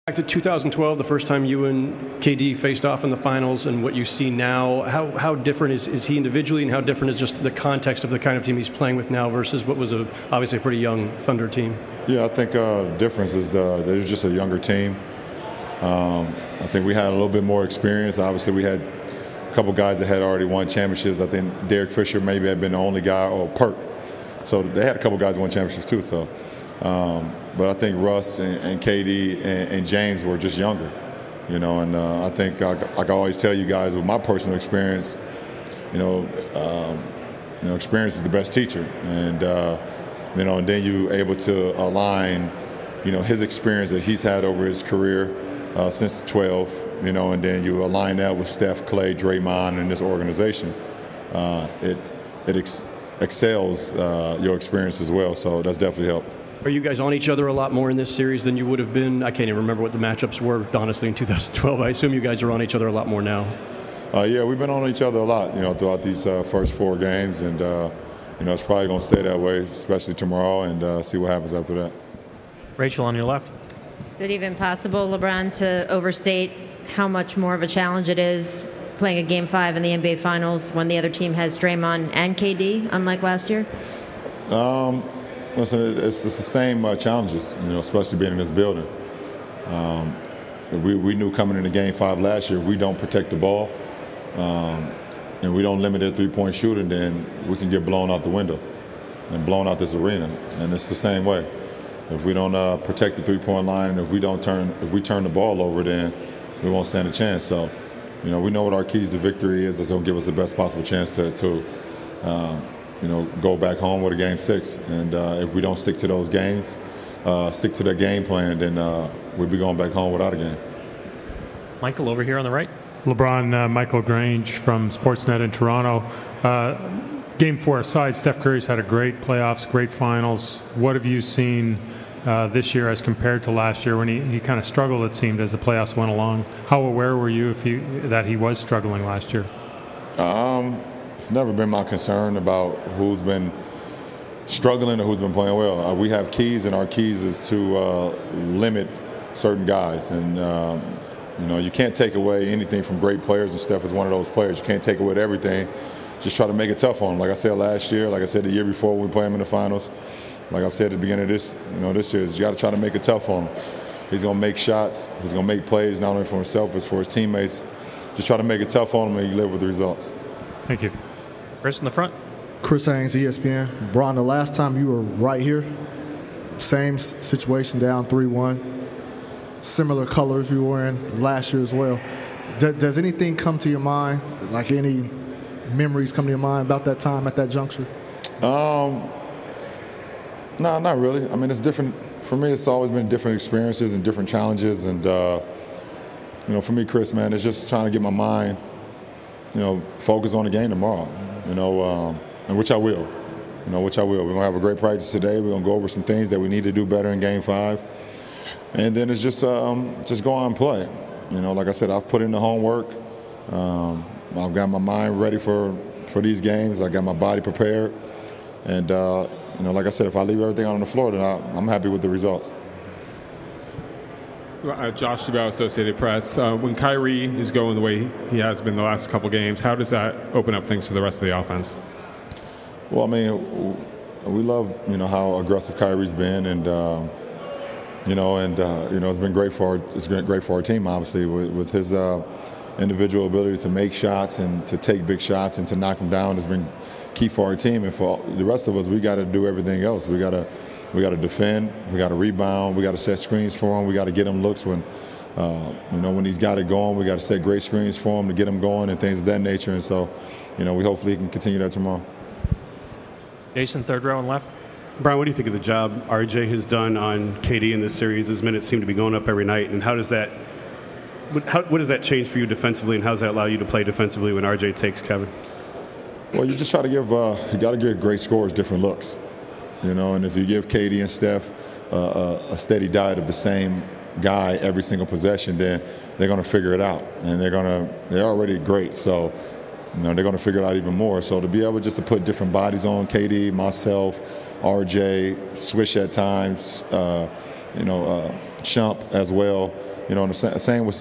Back to 2012, the first time you and KD faced off in the finals, and what you see now, how different is he individually, and how different is just the context of the kind of team he's playing with now versus what was obviously a pretty young Thunder team? Yeah, I think the difference is that it was just a younger team. I think we had a little bit more experience. Obviously, we had a couple guys that had already won championships. I think Derek Fisher maybe had been the only guy, or Perk. So they had a couple guys who won championships too. So. But I think Russ and KD and James were just younger, and I think, like I always tell you guys, with my personal experience, experience is the best teacher, and and then you're able to align, his experience that he's had over his career since 12, and then you align that with Steph, Clay, Draymond, and this organization. It excels your experience as well, so that's definitely helped. Are you guys on each other a lot more in this series than you would have been? I can't even remember what the matchups were, honestly, in 2012. I assume you guys are on each other a lot more now. Yeah, we've been on each other a lot, throughout these first 4 games, and it's probably going to stay that way, especially tomorrow, and see what happens after that. Rachel, on your left. Is it even possible, LeBron, to overstate how much more of a challenge it is playing a Game 5 in the NBA Finals when the other team has Draymond and KD, unlike last year? Listen, it's the same challenges, especially being in this building. We knew coming into Game 5 last year, if we don't protect the ball and we don't limit their three-point shooting, then we can get blown out the window and blown out this arena. And it's the same way. If we don't protect the three-point line, and if we turn the ball over, then we won't stand a chance. So, we know what our keys to victory is. That's going to give us the best possible chance to go back home with a Game 6. And if we don't stick to those games, stick to the game plan, then we'll be going back home without a game. Michael, over here on the right. LeBron, Michael Grange from Sportsnet in Toronto. Game 4 aside, Steph Curry's had a great playoffs, great finals. What have you seen this year as compared to last year when he kind of struggled, it seemed, as the playoffs went along? How aware were you that he was struggling last year? It's never been my concern about who's been struggling or who's been playing well. We have keys, and our keys is to limit certain guys. And, you can't take away anything from great players, and Steph is one of those players. You can't take away everything. Just try to make it tough on him. Like I said last year, like I said the year before when we played him in the finals, like I've said at the beginning of this year, you got to try to make it tough on him. He's going to make shots. He's going to make plays, not only for himself, but for his teammates. Just try to make it tough on him, and you live with the results. Thank you. Chris in the front. Chris Haynes, ESPN. Bron, the last time you were right here, same situation, down 3-1. Similar colors you were in last year as well. Does anything come to your mind, like any memories come to your mind about that time at that juncture? No, not really. I mean, it's different. For me, it's always been different experiences and different challenges. And, for me, Chris, man, it's just trying to get my mind, focus on the game tomorrow. And which I will. We're going to have a great practice today. We're going to go over some things that we need to do better in Game 5. And then it's just go out and play. Like I said, I've put in the homework. I've got my mind ready for these games. I got my body prepared. And, like I said, if I leave everything out on the floor, then I'm happy with the results. Josh Dubow, Associated Press. When Kyrie is going the way he has been the last couple games, how does that open up things for the rest of the offense? Well, I mean, we love, how aggressive Kyrie's been, and it's been great for our team, obviously, with his individual ability to make shots and to take big shots and to knock them down has been key for our team. And for the rest of us, we got to do everything else. We got to defend, we got to rebound, we got to set screens for him, we got to get him looks when he's got it going. We got to set great screens for him to get him going and things of that nature. And so, we hopefully can continue that tomorrow. Jason, third row and left. Brian, what do you think of the job RJ has done on KD in this series? His minutes seem to be going up every night, and what does that change for you defensively, and how does that allow you to play defensively when RJ takes Kevin? Well, you just try to give you got to give great scorers different looks, and if you give KD and Steph a steady diet of the same guy every single possession, then they're going to figure it out, and they're already great, so they're going to figure it out even more. So to be able just to put different bodies on KD, myself, RJ, Swish at times, Shump as well, You know, and the same with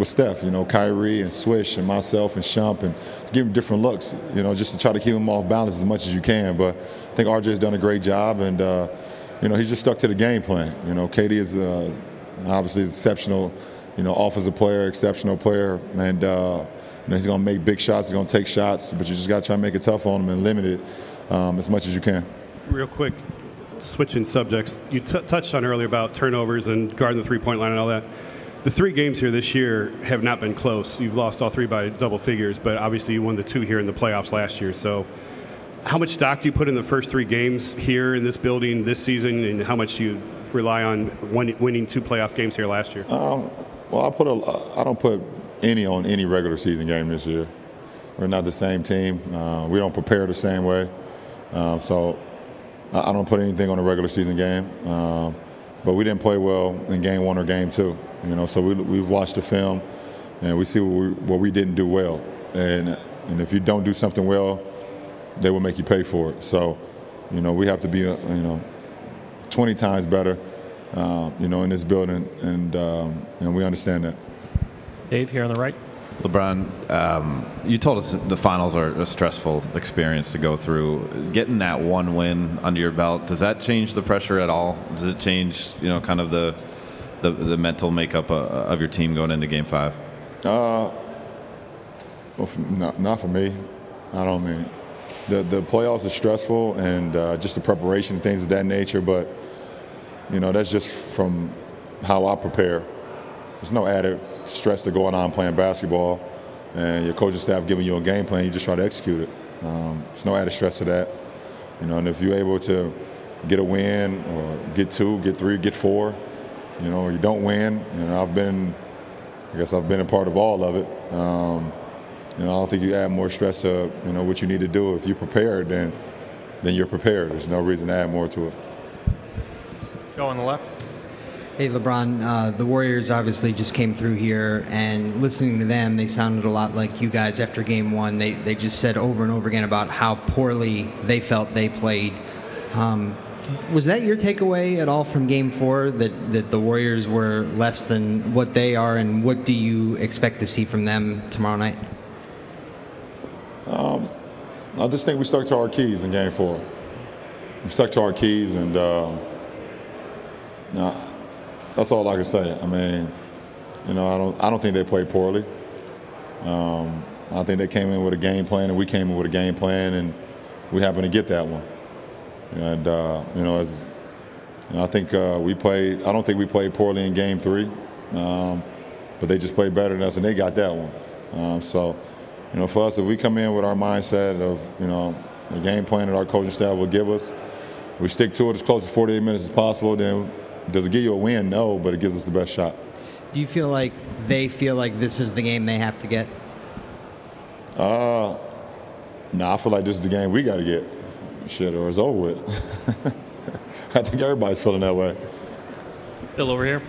Steph. You know, Kyrie and Swish and myself and Shump, and give him different looks. You know, just to try to keep him off balance as much as you can. But I think RJ's done a great job, and you know, he's just stuck to the game plan. You know, KD is obviously exceptional. You know, offensive player, exceptional player, and you know, he's going to make big shots. He's going to take shots, but you just got to try to make it tough on him and limit it as much as you can. Real quick, switching subjects, you touched on earlier about turnovers and guarding the three-point line and all that. The 3 games here this year have not been close. You've lost all 3 by double figures, but obviously you won the 2 here in the playoffs last year. So how much stock do you put in the first 3 games here in this building this season, and how much do you rely on winning 2 playoff games here last year? Well, I don't put any on any regular season game this year. We're not the same team. We don't prepare the same way. So I don't put anything on a regular season game. But we didn't play well in game 1 or game 2. You know, so we've watched the film, and we see what we didn't do well. And if you don't do something well, they will make you pay for it. So, you know, we have to be, you know, 20 times better, you know, in this building, and we understand that. Dave, here on the right. LeBron, you told us the finals are a stressful experience to go through. Getting that 1 win under your belt, does that change the pressure at all? Does it change, you know, kind of the mental makeup of your team going into Game 5? Well, not for me. I don't mean the playoffs are stressful, and just the preparation, things of that nature. But you know, that's just from how I prepare. There's no added stress to going on playing basketball, and your coaching staff giving you a game plan. You just try to execute it. There's no added stress to that. You know, and if you're able to get a win, or get 2, get 3, get 4, you know, or you don't win. You know, I guess I've been a part of all of it. You know, I don't think you add more stress to, you know, what you need to do. If you're prepared, then you're prepared. There's no reason to add more to it. Go on the left. Hey, LeBron, the Warriors obviously just came through here, and listening to them, they sounded a lot like you guys after Game 1. They just said over and over again about how poorly they felt they played. Was that your takeaway at all from Game 4, that the Warriors were less than what they are, and what do you expect to see from them tomorrow night? I just think we stuck to our keys in Game 4. We stuck to our keys, and that's all I can say. I mean, you know, I don't think they played poorly. I think they came in with a game plan, and we came in with a game plan, and we happened to get that one. And you know, as you know, I think we played. I don't think we played poorly in Game 3, but they just played better than us, and they got that one. So, you know, for us, if we come in with our mindset of, you know, the game plan that our coaching staff will give us, we stick to it as close to 48 minutes as possible. Then, does it give you a win? No, but it gives us the best shot. Do you feel like they feel like this is the game they have to get? No, I feel like this is the game we got to get. Shit, or it's over with. I think everybody's feeling that way. Bill, over here.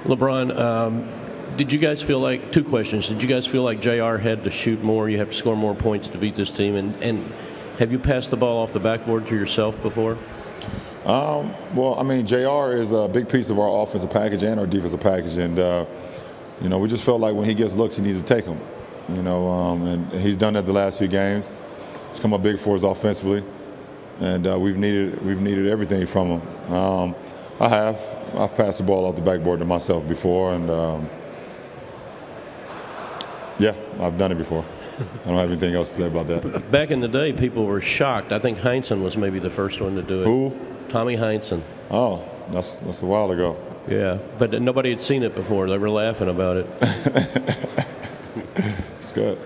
LeBron, did you guys feel like, 2 questions, did you guys feel like JR had to shoot more, you have to score more points to beat this team, and have you passed the ball off the backboard to yourself before? Well, I mean, JR is a big piece of our offensive package and our defensive package, and you know, we just felt like when he gets looks, he needs to take them. You know, and he's done that the last few games. He's come up big for us offensively, and we've needed everything from him. I've passed the ball off the backboard to myself before, and yeah, I've done it before. I don't have anything else to say about that. Back in the day, people were shocked. I think Heinsohn was maybe the first one to do it. Who? Tommy Heinsohn. Oh, that's a while ago. Yeah, but nobody had seen it before. They were laughing about it. It's good.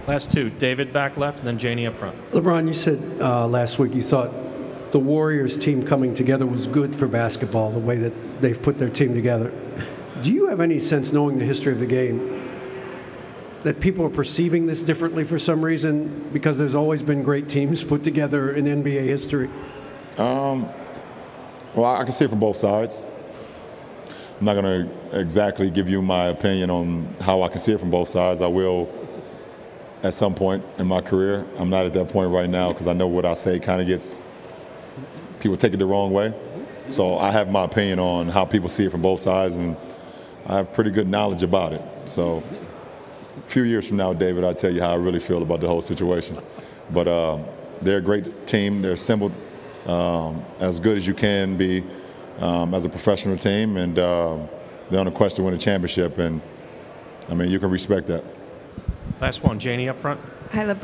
Last 2. David back left, and then Janie up front. LeBron, you said last week you thought the Warriors team coming together was good for basketball, the way that they've put their team together. Do you have any sense, knowing the history of the game, that people are perceiving this differently for some reason, because there's always been great teams put together in NBA history? Well, I can see it from both sides. I'm not going to exactly give you my opinion on how I can see it from both sides. I will at some point in my career. I'm not at that point right now, because I know what I say kind of gets people take it the wrong way. So I have my opinion on how people see it from both sides, and I have pretty good knowledge about it. So a few years from now, David, I'll tell you how I really feel about the whole situation. But they're a great team. They're assembled as good as you can be as a professional team, and they're on a quest to win a championship. And I mean, you can respect that. Last one, Janie up front. Hi, LeBron.